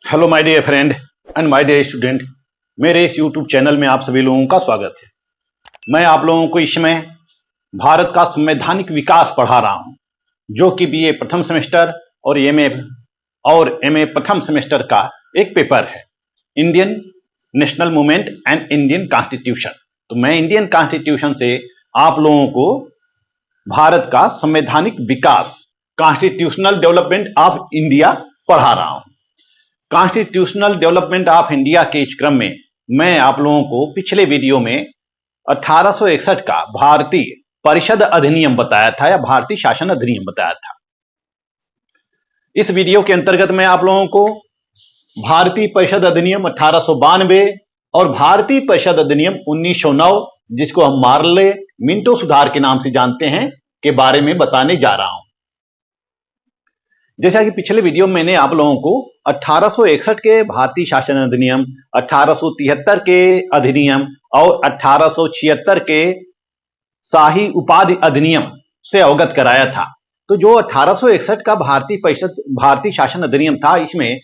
Hello my dear friend and my dear student, मेरे इस YouTube channel में आप सभी लोगों का स्वागत है। मैं आप लोगों को इसमें भारत का संवैधानिक विकास पढ़ा रहा हूं, जो कि बीए प्रथम सेमेस्टर और एमए प्रथम सेमेस्टर का एक पेपर है, Indian national movement and Indian constitution. तो मैं इंडियन कॉन्स्टिट्यूशन से आप लोगों को भारत का संवैधानिक विकास, कॉन्स्टिट्यूशनल डेवलपमेंट ऑफ इंडिया पढ़ा रहा हूं। कॉन्स्टिट्यूशनल डेवलपमेंट ऑफ इंडिया के इस क्रम में मैं आप लोगों को पिछले वीडियो में 1861 का भारतीय परिषद अधिनियम बताया था या भारतीय शासन अधिनियम बताया था। इस वीडियो के अंतर्गत मैं आप लोगों को भारतीय परिषद अधिनियम 1892 और भारतीय परिषद अधिनियम 1909, जिसको हम मार्ले मिंटो सुधार के नाम से जानते हैं, के बारे में बताने जा रहा हूं। जैसा कि पिछले वीडियो में मैंने आप लोगों को 1861 के भारतीय शासन अधिनियम, 1873 के अधिनियम और 1876 के शाही उपाधि अधिनियम से अवगत कराया था। तो जो 1861 का भारतीय शासन अधिनियम था, इसमें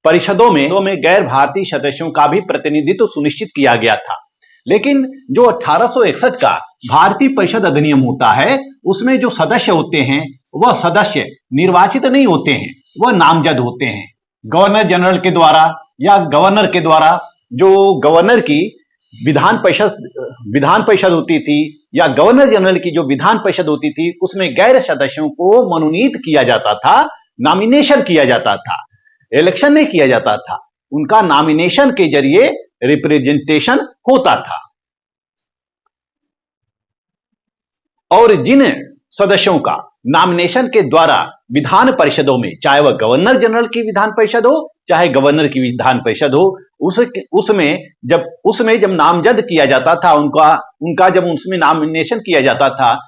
परिषदों में गैर भारतीय सदस्यों का भी प्रतिनिधित्व सुनिश्चित किया गया था। लेकिन जो 1861 का भारतीय परिषद अधिनियम होता है, उसमें जो सदस्य होते हैं वह सदस्य निर्वाचित नहीं होते हैं, वह नामजद होते हैं। गवर्नर जनरल के द्वारा या गवर्नर के द्वारा, जो गवर्नर की विधान परिषद होती थी या गवर्नर जनरल की जो विधान परिषद होती थी, उसमें गैर सदस्यों को मनोनीत किया जाता था, नॉमिनेशन किया जाता था, इलेक्शन नहीं किया जाता था, उनका नॉमिनेशन के जरिए रिप्रेजेंटेशन होता था। और जिन सदस्यों का नॉमिनेशन के द्वारा विधान परिषदों में, चाहे वह गवर्नर जनरल की विधान परिषद हो चाहे गवर्नर की विधान परिषद हो, उसमें जब नामजद किया जाता था, उनका जब उसमें नॉमिनेशन किया जाता था,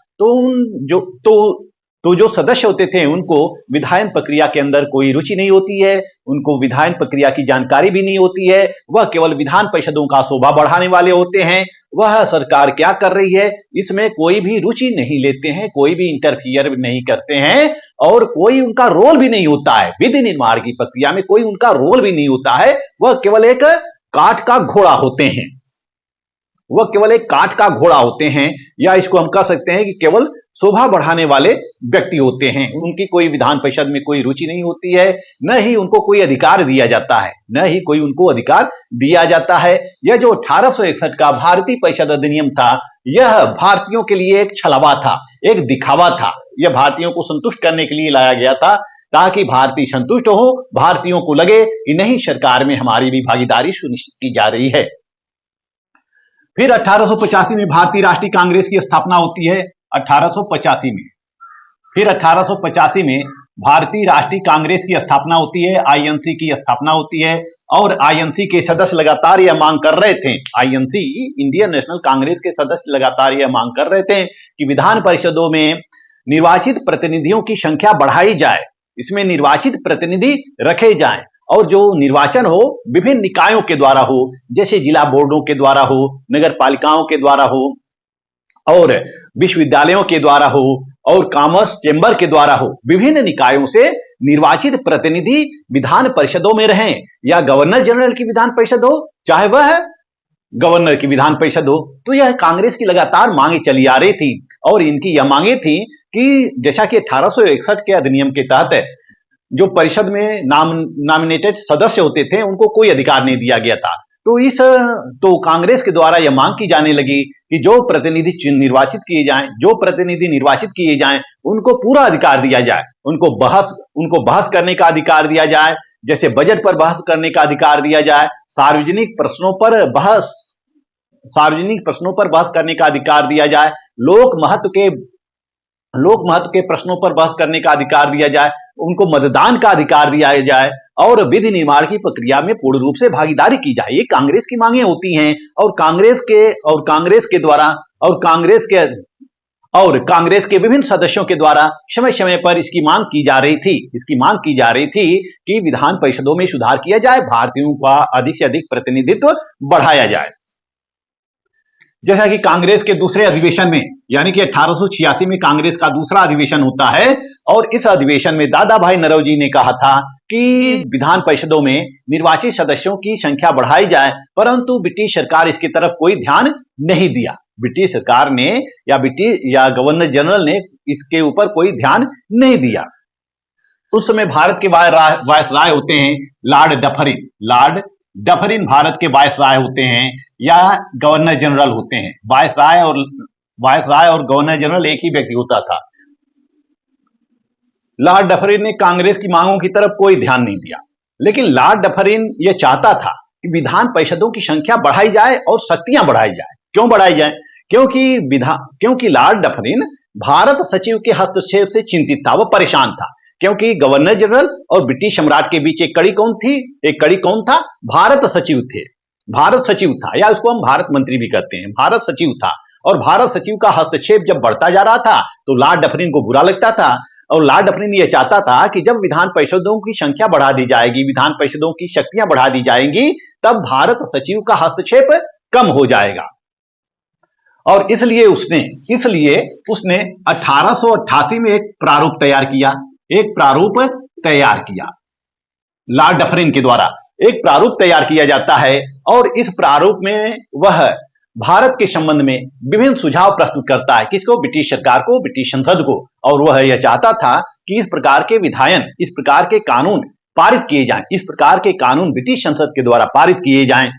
तो जो सदस्य होते थे उनको विधायन प्रक्रिया के अंदर कोई रुचि नहीं होती है, उनको विधायन प्रक्रिया की जानकारी भी नहीं होती है, वह केवल विधान परिषदों का शोभा बढ़ाने वाले होते हैं। वह सरकार क्या कर रही है इसमें कोई भी रुचि नहीं लेते हैं, कोई भी इंटरफियर नहीं करते हैं और कोई उनका रोल भी नहीं होता है। विधि निर्माण की प्रक्रिया में कोई उनका रोल भी नहीं होता है, वह केवल एक काठ का घोड़ा होते हैं, या इसको हम कह सकते हैं कि केवल शोभा बढ़ाने वाले व्यक्ति होते हैं। उनकी कोई विधान परिषद में कोई रुचि नहीं होती है, न ही उनको कोई अधिकार दिया जाता है, यह जो 1861 का भारतीय परिषद अधिनियम था, यह भारतीयों के लिए एक छलावा था, एक दिखावा था। यह भारतीयों को संतुष्ट करने के लिए लाया गया था, ताकि भारतीय संतुष्ट हो, भारतीयों को लगे कि नहीं, सरकार में हमारी भी भागीदारी सुनिश्चित की जा रही है। फिर 1885 में भारतीय राष्ट्रीय कांग्रेस की स्थापना होती है। 1885 में भारतीय राष्ट्रीय कांग्रेस की स्थापना होती है, आईएनसी की स्थापना होती है। और आईएनसी के सदस्य लगातार यह मांग कर रहे थे, आईएनसी इंडियन नेशनल कांग्रेस के सदस्य लगातार यह मांग कर रहे थे कि विधान परिषदों में निर्वाचित प्रतिनिधियों की संख्या बढ़ाई जाए, इसमें निर्वाचित प्रतिनिधि रखे जाएं और जो निर्वाचन हो विभिन्न निकायों के द्वारा हो, जैसे जिला बोर्डों के द्वारा हो, नगर पालिकाओं के द्वारा हो और विश्वविद्यालयों के द्वारा हो और कॉमर्स चेंबर के द्वारा हो, विभिन्न निकायों से निर्वाचित प्रतिनिधि विधान परिषदों में रहें, या गवर्नर जनरल की विधान परिषद हो चाहे वह गवर्नर की विधान परिषद हो। तो यह कांग्रेस की लगातार मांगे चली आ रही थी और इनकी यह मांगे थी कि जैसा कि 1861 के अधिनियम के तहत जो परिषद में नॉमिनेटेड सदस्य होते थे उनको कोई अधिकार नहीं दिया गया था। तो कांग्रेस के द्वारा यह मांग की जाने लगी कि जो प्रतिनिधि निर्वाचित किए जाएं उनको पूरा अधिकार दिया जाए, उनको बहस करने का अधिकार दिया जाए, जैसे बजट पर बहस करने का अधिकार दिया जाए, सार्वजनिक प्रश्नों पर बहस करने का अधिकार दिया जाए, लोक महत्व के प्रश्नों पर बहस करने का अधिकार दिया जाए, उनको मतदान का अधिकार दिया जाए और विधि निर्माण की प्रक्रिया में पूर्ण रूप से भागीदारी की जाए। ये कांग्रेस की मांगे होती हैं और कांग्रेस के विभिन्न सदस्यों के द्वारा समय समय पर इसकी मांग की जा रही थी कि विधान परिषदों में सुधार किया जाए, भारतीयों का अधिक से अधिक प्रतिनिधित्व बढ़ाया जाए। जैसा कि कांग्रेस के दूसरे अधिवेशन में यानी कि 1886 में कांग्रेस का दूसरा अधिवेशन होता है और इस अधिवेशन में दादा भाई नौरोजी ने कहा था कि विधान परिषदों में निर्वाचित सदस्यों की संख्या बढ़ाई जाए, परंतु ब्रिटिश सरकार इसकी तरफ कोई ध्यान नहीं दिया। ब्रिटिश सरकार ने या गवर्नर जनरल ने इसके ऊपर कोई ध्यान नहीं दिया। उस समय भारत के वायसराय होते हैं Lord Dufferin. Lord Dufferin Bharat के वायसराय होते हैं या गवर्नर जनरल होते हैं। वायसराय और गवर्नर जनरल एक ही व्यक्ति होता था। लॉर्ड डफरिन ने कांग्रेस की मांगों की तरफ कोई ध्यान नहीं दिया, लेकिन लॉर्ड डफरिन यह चाहता था कि विधान परिषदों की संख्या बढ़ाई जाए और शक्तियां बढ़ाई जाए। क्यों बढ़ाई जाए? क्योंकि लॉर्ड डफरिन भारत सचिव के हस्तक्षेप से चिंतित था, वह परेशान था। क्योंकि गवर्नर जनरल और ब्रिटिश सम्राट के बीच एक कड़ी कौन थी? एक कड़ी कौन था? भारत सचिव थे। भारत सचिव था, या उसको हम भारत मंत्री भी कहते हैं। भारत सचिव था और भारत सचिव का हस्तक्षेप जब बढ़ता जा रहा था तो लॉर्ड डफरिन को बुरा लगता था और लॉर्ड डफरिन यह चाहता था कि जब विधान परिषदों की संख्या बढ़ा दी जाएगी, विधान परिषदों की शक्तियां बढ़ा दी जाएंगी, तब भारत सचिव का हस्तक्षेप कम हो जाएगा। और इसलिए उसने 1888 में एक प्रारूप तैयार किया। लॉर्ड डफरिन के द्वारा एक प्रारूप तैयार किया जाता है और इस प्रारूप में वह भारत के संबंध में विभिन्न सुझाव प्रस्तुत करता है। किसको? ब्रिटिश सरकार को, ब्रिटिश संसद को। और वह यह चाहता था कि इस प्रकार के इस प्रकार के कानून पारित किए जाएं, इस प्रकार के कानून ब्रिटिश संसद के द्वारा पारित किए जाएं।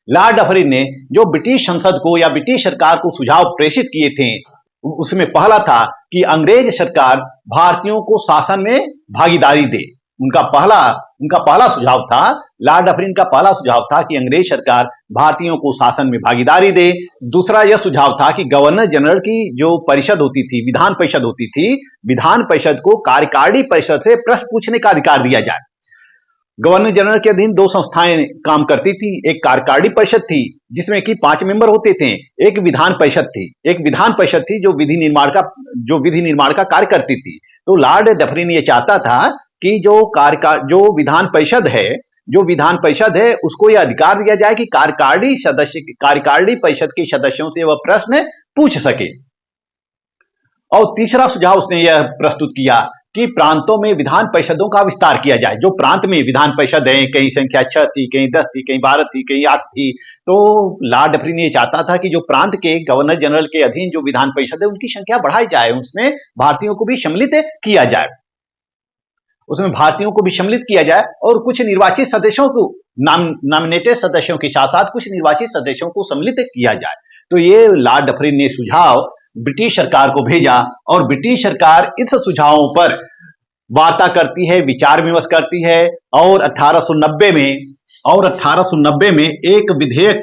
लॉर्ड डफरिन ने जो ब्रिटिश संसद को या ब्रिटिश सरकार को सुझाव प्रेषित किए थे, उसमें पहला था कि अंग्रेज सरकार भारतीयों को शासन में भागीदारी दे। उनका पहला सुझाव था, लॉर्ड डफरिन का पहला सुझाव था कि अंग्रेज सरकार भारतीयों को शासन में भागीदारी दे। दूसरा यह सुझाव था कि गवर्नर जनरल की जो परिषद होती थी, विधान परिषद होती थी, विधान परिषद को कार्यकारिणी परिषद से प्रश्न पूछने का अधिकार दिया जाए। गवर्नर जनरल के अधीन 2 संस्थाएं काम करती थी। एक कार्यकारिणी परिषद थी जिसमें कि 5 मेंबर होते थे, एक विधान परिषद थी जो विधि निर्माण का कार्य करती थी। तो लॉर्ड डफरिन ये चाहता था कि जो विधान परिषद है उसको यह अधिकार दिया जाए कि कार्यकारिणी परिषद के सदस्यों से वह प्रश्न पूछ सके। और तीसरा सुझाव उसने यह प्रस्तुत किया कि प्रांतों में विधान परिषदों का विस्तार किया जाए। जो प्रांत में विधान परिषद है, कहीं संख्या 6 थी, कहीं 10 थी, कहीं 12 थी, कहीं 8 थी, तो लॉर्ड डफरिन ये चाहता था कि जो प्रांत के गवर्नर जनरल के अधीन जो विधान परिषद है उनकी संख्या बढ़ाई जाए, उसमें भारतीयों को भी सम्मिलित किया जाए और कुछ निर्वाचित सदस्यों को, नॉमिनेटेड सदस्यों के साथ साथ कुछ निर्वाचित सदस्यों को सम्मिलित किया जाए। तो ये लॉर्ड डफरिन ने सुझाव ब्रिटिश सरकार को भेजा और ब्रिटिश सरकार इस सुझावों पर वार्ता करती है, विचार विमर्श करती है और 1890 में एक विधेयक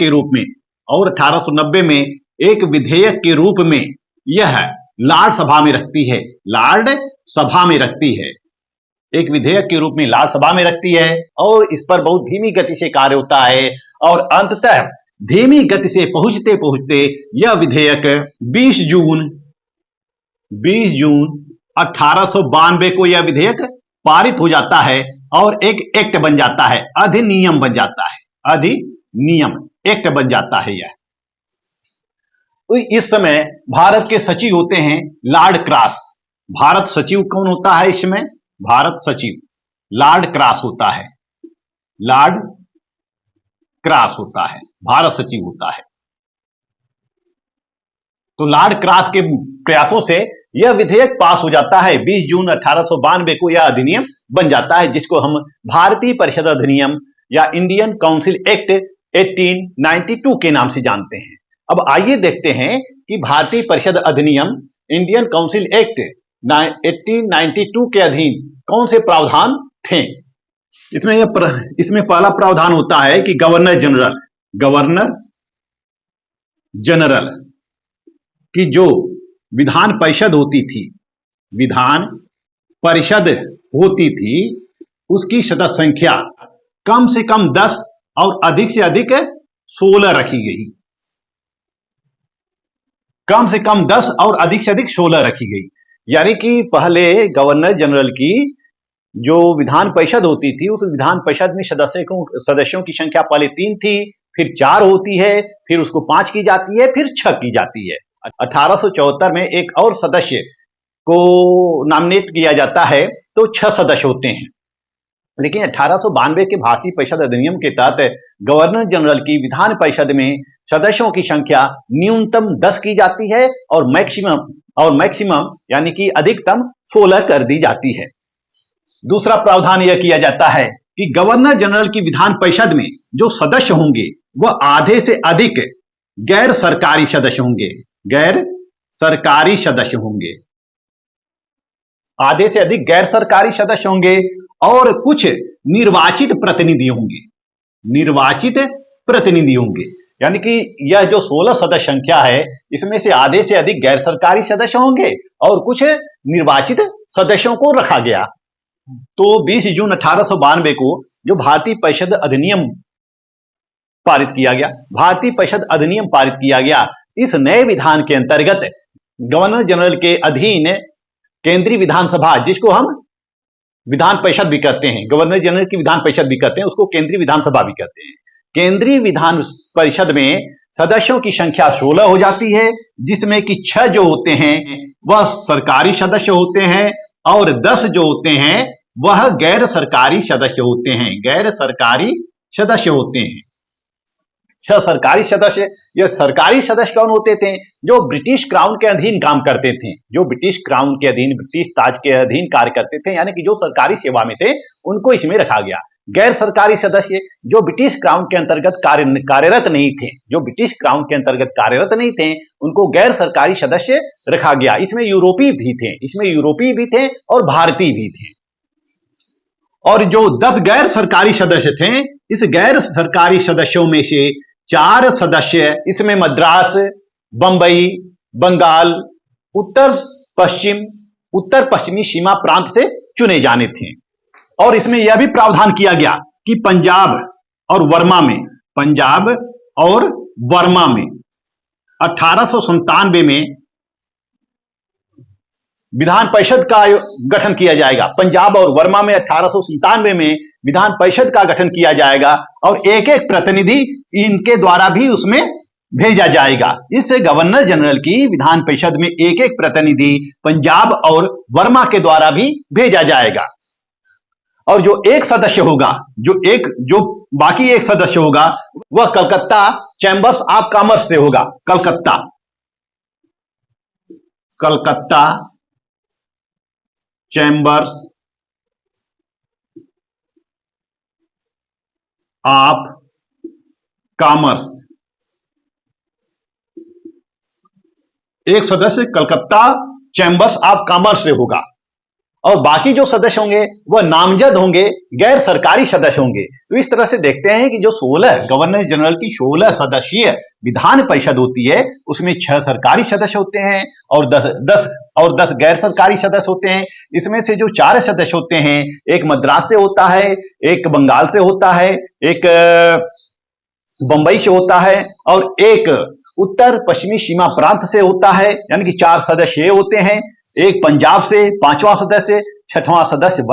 के रूप में यह लॉर्ड सभा में रखती है। एक विधेयक के रूप में लॉर्ड सभा में रखती है और इस पर बहुत धीमी गति से कार्य होता है और अंततः धीमी गति से पहुंचते पहुंचते यह विधेयक 20 जून 1892 को यह विधेयक पारित हो जाता है और एक एक्ट बन जाता है, अधिनियम बन जाता है, एक्ट बन जाता है यह। इस समय भारत के सचिव होते हैं लॉर्ड क्रास। भारत सचिव कौन होता है इसमें? भारत सचिव लॉर्ड क्रास होता है। भारत सचिव होता है। तो लॉर्ड क्रास के प्रयासों से यह विधेयक पास हो जाता है। 20 जून 1892 को यह अधिनियम बन जाता है, जिसको हम भारतीय परिषद अधिनियम या इंडियन काउंसिल एक्ट 1892 के नाम से जानते हैं। अब आइए देखते हैं कि भारतीय परिषद अधिनियम इंडियन काउंसिल एक्ट 1892 के अधीन कौन से प्रावधान थे। इसमें पहला प्रावधान होता है कि गवर्नर जनरल की जो विधान परिषद होती थी उसकी सदस्य संख्या कम से कम 10 और अधिक से अधिक 16 रखी गई। कम से कम 10 और अधिक से अधिक 16 रखी गई। यानी कि पहले गवर्नर जनरल की जो विधान परिषद होती थी उस विधान परिषद में सदस्यों की संख्या पहले 3 थी, फिर 4 होती है, फिर उसको 5 की जाती है, फिर 6 की जाती है। 1874 में एक और सदस्य को नॉमिनेट किया जाता है तो 6 सदस्य होते हैं, लेकिन 1892 के भारतीय परिषद अधिनियम के तहत गवर्नर जनरल की विधान परिषद में सदस्यों की संख्या न्यूनतम 10 की जाती है और मैक्सिमम यानी कि अधिकतम 16 कर दी जाती है। दूसरा प्रावधान यह किया जाता है कि गवर्नर जनरल की विधान परिषद में जो सदस्य होंगे वह आधे से अधिक गैर सरकारी सदस्य होंगे, गैर सरकारी सदस्य होंगे, आधे से अधिक गैर सरकारी सदस्य होंगे और कुछ निर्वाचित प्रतिनिधि होंगे, निर्वाचित प्रतिनिधि होंगे। यानी कि यह जो 16 सदस्य संख्या है इसमें से आधे से अधिक गैर सरकारी सदस्य होंगे और कुछ निर्वाचित सदस्यों को रखा गया। तो 20 जून 1892 को जो भारतीय परिषद अधिनियम पारित किया गया, भारतीय परिषद अधिनियम पारित किया गया, इस नए विधान के अंतर्गत गवर्नर जनरल के अधीन केंद्रीय विधानसभा, जिसको हम विधान परिषद भी कहते हैं, गवर्नर जनरल की विधान परिषद भी कहते हैं, उसको केंद्रीय विधानसभा भी कहते हैं। केंद्रीय विधान परिषद में सदस्यों की संख्या 16 हो जाती है, जिसमें कि 6 जो होते हैं वह सरकारी सदस्य होते हैं और 10 जो होते हैं वह गैर सरकारी सदस्य होते हैं, गैर सरकारी सदस्य होते हैं। 6 सरकारी सदस्य। यह सरकारी सदस्य कौन होते थे? जो ब्रिटिश क्राउन के अधीन काम करते थे, जो ब्रिटिश क्राउन के अधीन, ब्रिटिश ताज के अधीन कार्य करते थे, यानी कि जो सरकारी सेवा में थे उनको इसमें रखा गया। गैर सरकारी सदस्य जो ब्रिटिश क्राउन के अंतर्गत कार्यरत नहीं थे, जो ब्रिटिश क्राउन के अंतर्गत कार्यरत नहीं थे, उनको गैर सरकारी सदस्य रखा गया। इसमें यूरोपीय भी थे, इसमें यूरोपीय भी थे और भारतीय भी थे। और जो 10 गैर सरकारी सदस्य थे, इस गैर सरकारी सदस्यों में से 4 सदस्य इसमें मद्रास, बंबई, बंगाल, उत्तर पश्चिमी सीमा प्रांत से चुने जाने थे। और इसमें यह भी प्रावधान किया गया कि पंजाब और वर्मा में 1897 में विधान परिषद का गठन किया जाएगा। पंजाब और वर्मा में 1897 में विधान परिषद का गठन किया जाएगा और एक एक प्रतिनिधि इनके द्वारा भी उसमें भेजा जाएगा। इससे गवर्नर जनरल की विधान परिषद में एक एक प्रतिनिधि पंजाब और वर्मा के द्वारा भी भेजा जाएगा। और जो एक सदस्य होगा, जो बाकी एक सदस्य होगा, वह कलकत्ता चैंबर्स ऑफ कॉमर्स से होगा। कलकत्ता चैंबर्स ऑफ कॉमर्स, एक सदस्य कलकत्ता चैंबर्स ऑफ कॉमर्स से होगा और बाकी जो सदस्य होंगे वह नामजद होंगे, गैर सरकारी सदस्य होंगे। तो इस तरह से देखते हैं कि जो 16 गवर्नर जनरल की 16 सदस्यीय विधान परिषद होती है उसमें 6 सरकारी सदस्य होते हैं और 10 गैर सरकारी सदस्य होते हैं। इसमें से जो 4 सदस्य होते हैं, एक मद्रास से होता है, एक बंगाल से होता है, एक बंबई से होता है और एक उत्तर पश्चिमी सीमा प्रांत से होता है, यानी कि 4 सदस्य होते हैं। एक पंजाब से 5वां सदस्य, 6वां सदस्य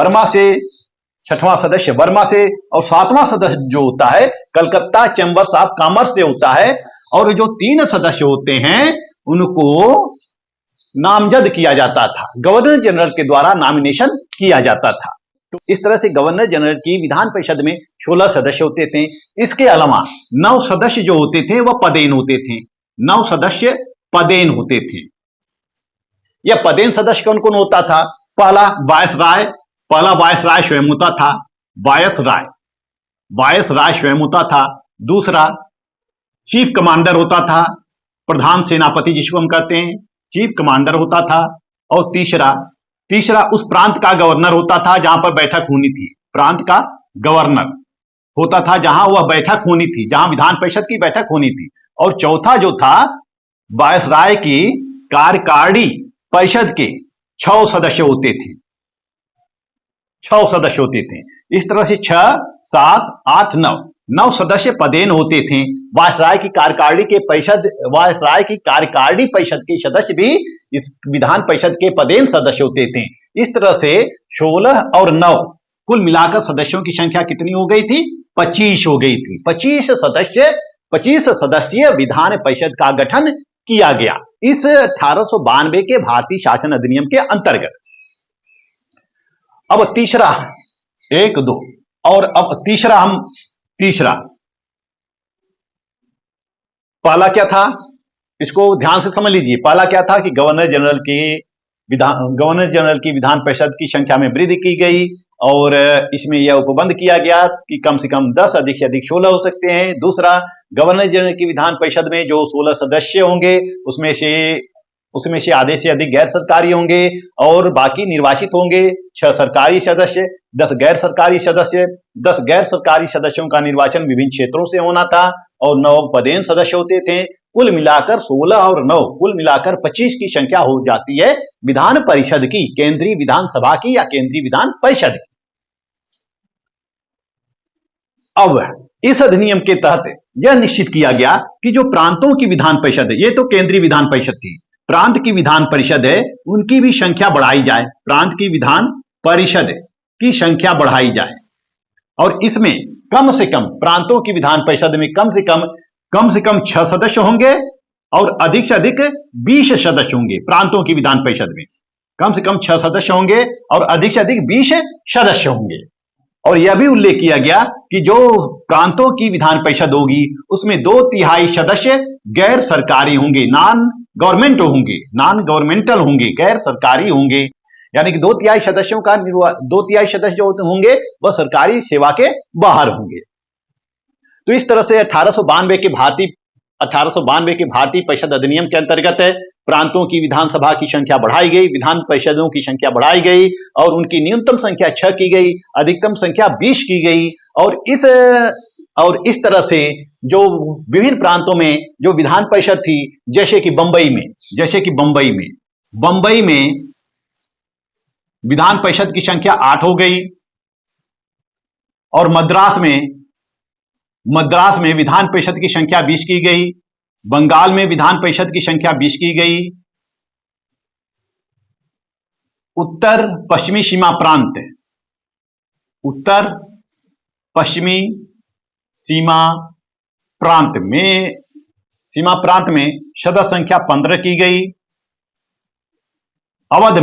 वर्मा से और 7वां सदस्य जो होता है कलकत्ता चैंबर्स ऑफ कॉमर्स से होता है। और जो 3 सदस्य होते हैं उनको नामजद किया जाता था, गवर्नर जनरल के द्वारा नॉमिनेशन किया जाता था। तो इस तरह से गवर्नर जनरल की विधान परिषद में 16 सदस्य होते थे। इसके अलावा 9 सदस्य जो होते थे वह पदेन होते थे, 9 सदस्य पदेन होते थे। यह पदेन सदस्य कौन कौन होता था? पहला वायसराय स्वयं होता था, वायसराय स्वयं होता था। दूसरा चीफ कमांडर होता था, प्रधान सेनापति जिसको हम कहते हैं, चीफ कमांडर होता था। और तीसरा उस प्रांत का गवर्नर होता था जहां पर बैठक होनी थी, प्रांत का गवर्नर होता था जहां वह बैठक होनी थी, जहां विधान परिषद की बैठक होनी थी। और चौथा जो था वायसराय की कार्यकारिणी परिषद के 6 सदस्य होते थे, 6 सदस्य होते थे। इस तरह से 6, 7, 8, 9 सदस्य पदेन होते थे। वायसराय की कार्यकारिणी परिषद के सदस्य भी इस विधान परिषद के पदेन सदस्य होते थे। इस तरह से 16 और 9 कुल मिलाकर सदस्यों की संख्या कितनी हो गई थी? 25 हो गई थी। 25 सदस्यीय विधान परिषद का गठन किया गया। इस 1892 के भारतीय शासन अधिनियम के अंतर्गत। अब तीसरा, एक दो, और अब तीसरा पहला क्या था, इसको ध्यान से समझ लीजिए। पहला क्या था कि गवर्नर जनरल की विधान परिषद की संख्या में वृद्धि की गई, और इसमें यह उपबंध किया गया कि कम से कम 10, अधिक से अधिक 16 हो सकते हैं। दूसरा, गवर्नर जनरल की विधान परिषद में जो 16 सदस्य होंगे उसमें से आधे से अधिक गैर सरकारी होंगे, और बाकी निर्वाचित होंगे 6 सरकारी सदस्य, 10 गैर सरकारी सदस्य। 10 गैर सरकारी सदस्यों का निर्वाचन विभिन्न क्षेत्रों से होना था, और 9 पदेन सदस्य होते थे। कुल मिलाकर 16 और 9, कुल मिलाकर 25 की संख्या हो जाती है विधान परिषद की, केंद्रीय विधानसभा की या केंद्रीय विधान परिषद की। अब इस अधिनियम के तहत यह निश्चित किया गया कि जो प्रांतों की विधान परिषद है, ये तो केंद्रीय विधान परिषद थी, प्रांत की विधान परिषद है, उनकी भी संख्या बढ़ाई जाए। प्रांत की विधान परिषद की संख्या बढ़ाई जाए, और इसमें कम से कम, प्रांतों की विधान परिषद में कम से कम 6 सदस्य होंगे, और अधिक से अधिक 20 सदस्य होंगे। प्रांतों की विधान परिषद में कम से कम 6 सदस्य होंगे, और अधिक से अधिक 20 सदस्य होंगे। और यह भी उल्लेख किया गया कि जो प्रांतों की विधान परिषद होगी, उसमें 2/3 सदस्य गैर सरकारी होंगे, नॉन गवर्नमेंटल होंगे, गैर सरकारी होंगे। यानी कि 2/3 सदस्यों का 2/3 सदस्य जो होंगे वह सरकारी सेवा के बाहर होंगे। तो इस तरह से 1892 के भारतीय परिषद अधिनियम के अंतर्गत प्रांतों की विधानसभा की संख्या बढ़ाई गई, विधान परिषदों की संख्या बढ़ाई गई, और उनकी न्यूनतम संख्या 6 की गई, अधिकतम संख्या 20 की गई। और इस तरह से जो विभिन्न प्रांतों में जो विधान परिषद थी, जैसे कि बंबई में विधान परिषद की संख्या 8 हो गई, और मद्रास में विधान परिषद की संख्या 20 की गई, बंगाल में विधान परिषद की संख्या 20 की गई, उत्तर पश्चिमी सीमा प्रांत में सदस्य संख्या 15 की गई, अवध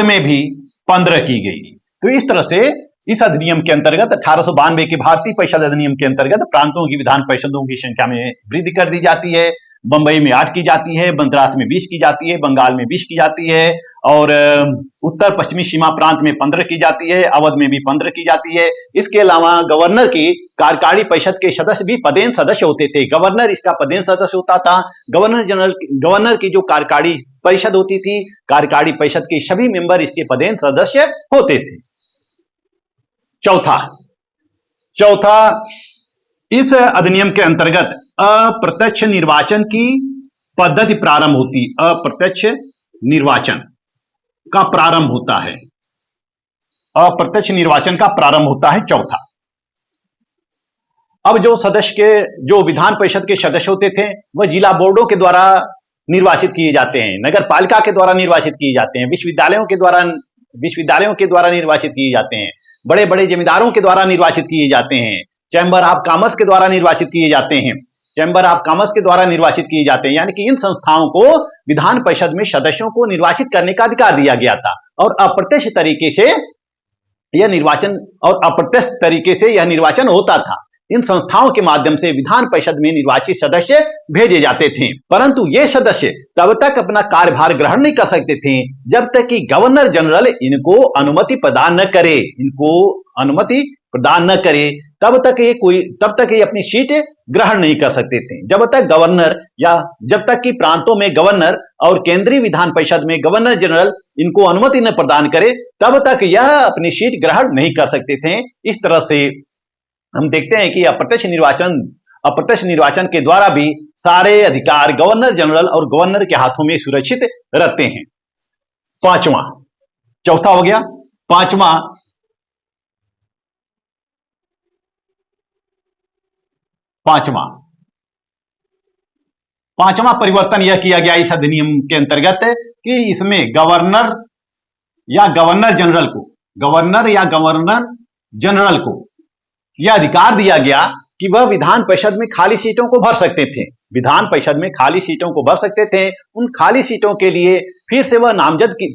में भी 15 की गई। तो इस तरह से इस अधिनियम के अंतर्गत 1892 के भारतीय परिषद अधिनियम के अंतर्गत प्रांतों की विधान परिषदों की संख्या में वृद्धि कर दी जाती है। बंबई में 8 की जाती है, मद्रास में 20 की जाती है, बंगाल में 20 की जाती है, और उत्तर पश्चिमी सीमा प्रांत में 15 की जाती है, अवध में भी 15 की जाती है। इसके अलावा गवर्नर की कार्यकारी परिषद के सदस्य भी पदेन सदस्य होते थे। गवर्नर इसका पदेन सदस्य होता था। गवर्नर की जो कार्यकारी परिषद होती थी, कार्यकारी परिषद के सभी मेंबर इसके पदेन सदस्य होते थे। चौथा, इस अधिनियम के अंतर्गत अप्रत्यक्ष निर्वाचन की पद्धति प्रारंभ होती, अप्रत्यक्ष निर्वाचन का प्रारंभ होता है, अप्रत्यक्ष निर्वाचन का प्रारंभ होता है। चौथा, अब जो विधान परिषद के सदस्य होते थे वह जिला बोर्डों के द्वारा निर्वाचित किए जाते हैं, नगर पालिका के द्वारा निर्वाचित किए जाते हैं, विश्वविद्यालयों के द्वारा निर्वाचित किए जाते हैं, बड़े बड़े जमींदारों के द्वारा निर्वाचित किए जाते हैं, चैंबर ऑफ कॉमर्स के द्वारा निर्वाचित किए जाते हैं, यानी कि इन संस्थाओं को विधान परिषद में सदस्यों को निर्वाचित करने का अधिकार दिया गया था, और अप्रत्यक्ष तरीके से यह निर्वाचन होता था। इन संस्थाओं के माध्यम से विधान परिषद में निर्वाचित सदस्य भेजे जाते थे, परंतु ये सदस्य तब तक अपना कार्यभार ग्रहण नहीं कर सकते थे जब तक कि गवर्नर जनरल इनको अनुमति प्रदान न करे, तब तक ये अपनी सीट ग्रहण नहीं कर सकते थे। जब तक कि प्रांतों में गवर्नर और केंद्रीय विधान परिषद में गवर्नर जनरल इनको अनुमति न प्रदान करे, तब तक यह अपनी सीट ग्रहण नहीं कर सकते थे। इस तरह से हम देखते हैं कि अप्रत्यक्ष निर्वाचन के द्वारा भी सारे अधिकार गवर्नर जनरल और गवर्नर के हाथों में सुरक्षित रहते हैं। चौथा हो गया। पांचवा परिवर्तन यह किया गया इस अधिनियम के अंतर्गत कि इसमें गवर्नर या गवर्नर जनरल को यह अधिकार दिया गया कि वह विधान परिषद में खाली सीटों को भर सकते थे। विधान परिषद में खाली सीटों को भर सकते थे। उन खाली सीटों के लिए फिर से वह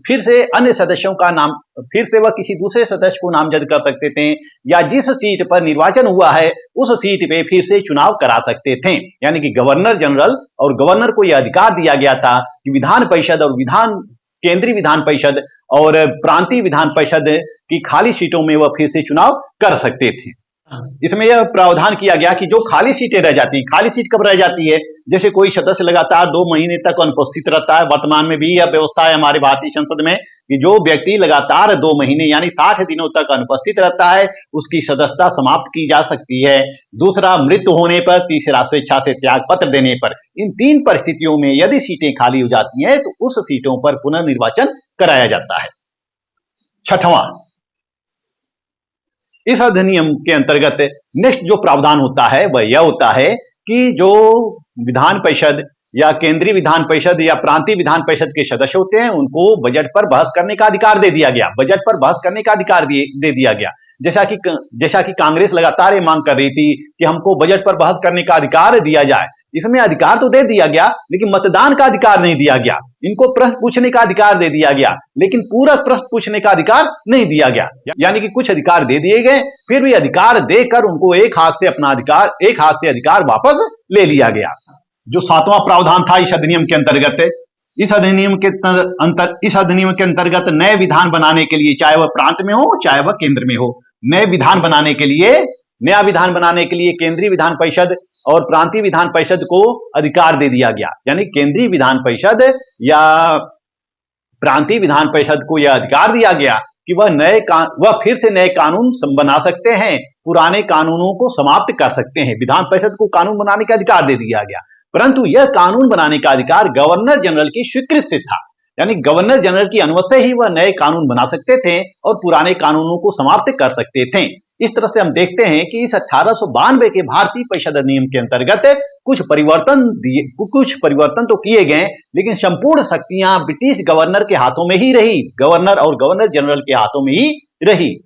फिर से अन्य सदस्यों का नाम, फिर से वह किसी दूसरे सदस्य को नामजद कर सकते थे, या जिस सीट पर निर्वाचन हुआ है उस सीट पे फिर से चुनाव करा सकते थे। यानी कि गवर्नर जनरल और गवर्नर को यह अधिकार दिया गया था कि विधान परिषद और केंद्रीय विधान परिषद और प्रांतीय विधान परिषद की खाली सीटों में वह फिर से चुनाव कर सकते थे। इसमें यह प्रावधान किया गया कि जो खाली सीटें रह जाती हैं, खाली सीट कब रह जाती है, जैसे कोई सदस्य लगातार 2 महीने तक अनुपस्थित रहता है। वर्तमान में भी यह व्यवस्था है हमारे भारतीय संसद में कि जो व्यक्ति लगातार 2 महीने यानी 60 दिनों तक अनुपस्थित रहता है उसकी सदस्यता समाप्त की जा सकती है। दूसरा, मृत्यु होने पर। तीसरा, स्वेच्छा से त्याग पत्र देने पर। इन 3 परिस्थितियों में यदि सीटें खाली हो जाती हैं तो उस सीटों पर पुनर्निर्वाचन कराया जाता है। छठवां, इस अधिनियम के अंतर्गत नेक्स्ट जो प्रावधान होता है वह यह होता है कि जो विधान परिषद या केंद्रीय विधान परिषद या प्रांतीय विधान परिषद के सदस्य होते हैं उनको बजट पर बहस करने का अधिकार दे दिया गया। बजट पर बहस करने का अधिकार दे दिया गया। जैसा कि कांग्रेस लगातार ये मांग कर रही थी कि हमको बजट पर बहस करने का अधिकार दिया जाए। इसमें अधिकार तो दे दिया गया लेकिन मतदान का अधिकार नहीं दिया गया। इनको प्रश्न पूछने का अधिकार दे दिया गया लेकिन पूरा प्रश्न पूछने का अधिकार नहीं दिया गया। यानी कि कुछ अधिकार दे दिए गए, फिर भी अधिकार देकर उनको एक हाथ से अधिकार वापस ले लिया गया। जो 7वां प्रावधान था इस अधिनियम के अंतर्गत, इस अधिनियम के अंतर्गत नए विधान बनाने के लिए, चाहे वह प्रांत में हो चाहे वह केंद्र में हो, नया विधान बनाने के लिए केंद्रीय विधान परिषद और प्रांतीय विधान परिषद को अधिकार दे दिया गया। यानी केंद्रीय विधान परिषद या प्रांतीय विधान परिषद को यह अधिकार दिया गया कि वह फिर से नए कानून बना सकते हैं, पुराने कानूनों को समाप्त कर सकते हैं। विधान परिषद को कानून बनाने का अधिकार दे दिया गया, परंतु यह कानून बनाने का अधिकार गवर्नर जनरल की स्वीकृति से था। यानी गवर्नर जनरल की अनुमति से ही वह नए कानून बना सकते थे और पुराने कानूनों को समाप्त कर सकते थे। इस तरह से हम देखते हैं कि इस 1892 के भारतीय परिषद अधिनियम के अंतर्गत कुछ परिवर्तन तो किए गए लेकिन संपूर्ण शक्तियां ब्रिटिश गवर्नर के हाथों में ही रही, गवर्नर और गवर्नर जनरल के हाथों में ही रही।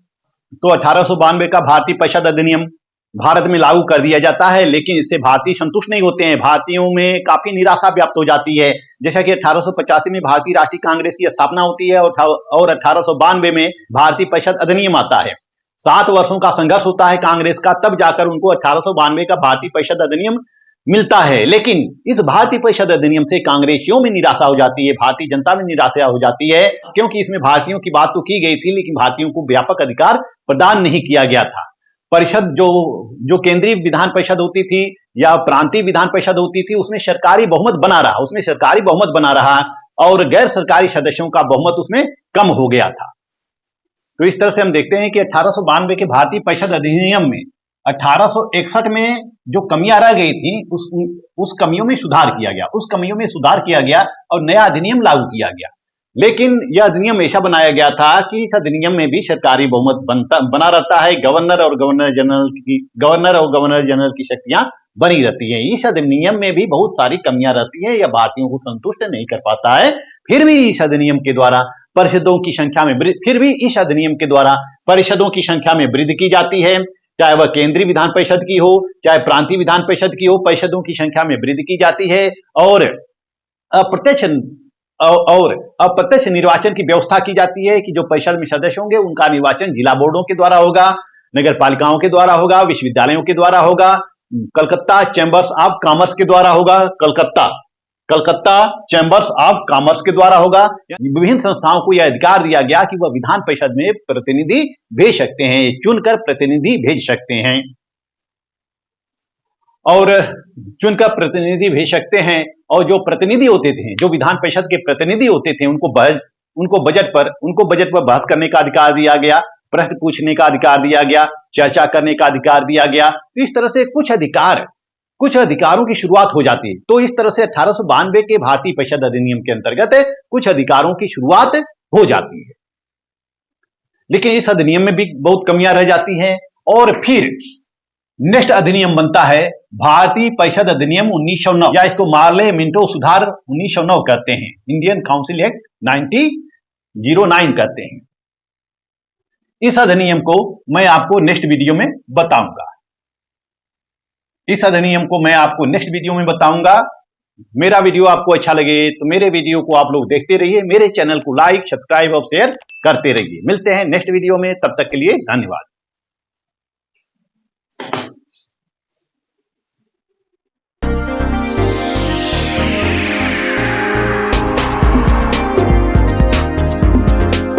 तो 1892 का भारतीय परिषद अधिनियम भारत में लागू कर दिया जाता है, लेकिन इससे भारतीय संतुष्ट नहीं होते हैं। भारतीयों में काफी निराशा व्याप्त हो जाती है। जैसा कि 1885 में भारतीय राष्ट्रीय कांग्रेस की स्थापना होती है और 1892 में भारतीय परिषद अधिनियम आता है। 7 वर्षों का संघर्ष होता है कांग्रेस का, तब जाकर उनको 1892 का भारतीय परिषद अधिनियम मिलता है। लेकिन इस भारतीय परिषद अधिनियम से कांग्रेसियों में निराशा हो जाती है, भारतीय जनता में निराशा हो जाती है, क्योंकि इसमें भारतीयों की बात तो की गई थी लेकिन भारतीयों को व्यापक अधिकार प्रदान नहीं किया गया था। परिषद जो केंद्रीय विधान परिषद होती थी या प्रांतीय विधान परिषद होती थी उसमें सरकारी बहुमत बना रहा और गैर सरकारी सदस्यों का बहुमत उसमें कम हो गया था। तो इस तरह से हम देखते हैं कि 1892 के भारतीय परिषद अधिनियम में 1861 में जो कमियां रह गई थी उस कमियों में सुधार किया गया और नया अधिनियम लागू किया गया। लेकिन यह अधिनियम ऐसा बनाया गया था कि इस अधिनियम में भी सरकारी बहुमत बना रहता है, गवर्नर और गवर्नर जनरल की शक्तियां बनी रहती हैं। इस अधिनियम में भी बहुत सारी कमियां रहती हैं, यह भारतीयों को संतुष्ट नहीं कर पाता है। फिर भी इस अधिनियम के द्वारा परिषदों की संख्या में वृद्धि की जाती है, चाहे वह केंद्रीय विधान परिषद की हो चाहे प्रांतीय विधान परिषद की हो, परिषदों की संख्या में वृद्धि की जाती है और अप्रत्यक्ष निर्वाचन की व्यवस्था की जाती है कि जो परिषद में सदस्य होंगे उनका निर्वाचन जिला बोर्डों के द्वारा होगा, नगर पालिकाओं के द्वारा होगा, विश्वविद्यालयों के द्वारा होगा, कलकत्ता चैंबर्स ऑफ कॉमर्स के द्वारा होगा, कलकत्ता चैंबर्स ऑफ कॉमर्स के द्वारा होगा। विभिन्न संस्थाओं को यह अधिकार दिया गया कि वह विधान परिषद में प्रतिनिधि भेज सकते हैं, चुनकर प्रतिनिधि भेज सकते हैं और जो प्रतिनिधि होते थे, जो विधान परिषद के प्रतिनिधि होते थे, उनको बजट पर बहस करने का अधिकार दिया गया, प्रश्न पूछने का अधिकार दिया गया, चर्चा करने का अधिकार दिया गया। तो इस तरह से कुछ अधिकारों की शुरुआत हो जाती है। तो इस तरह से 1892 के भारतीय परिषद अधिनियम के अंतर्गत कुछ अधिकारों की शुरुआत हो जाती है, लेकिन इस अधिनियम में भी बहुत कमियां रह जाती हैं। और फिर नेक्स्ट अधिनियम बनता है भारतीय परिषद अधिनियम 1909, या इसको मार्ले मिंटो सुधार 1909 कहते हैं, इंडियन काउंसिल एक्ट 1909 कहते हैं। इस अधिनियम को मैं आपको नेक्स्ट वीडियो में बताऊंगा। इस अधिनियम को मैं आपको नेक्स्ट वीडियो में बताऊंगा। मेरा वीडियो आपको अच्छा लगे तो मेरे वीडियो को आप लोग देखते रहिए, मेरे चैनल को लाइक, सब्सक्राइब और शेयर करते रहिए। मिलते हैं नेक्स्ट वीडियो में, तब तक के लिए धन्यवाद।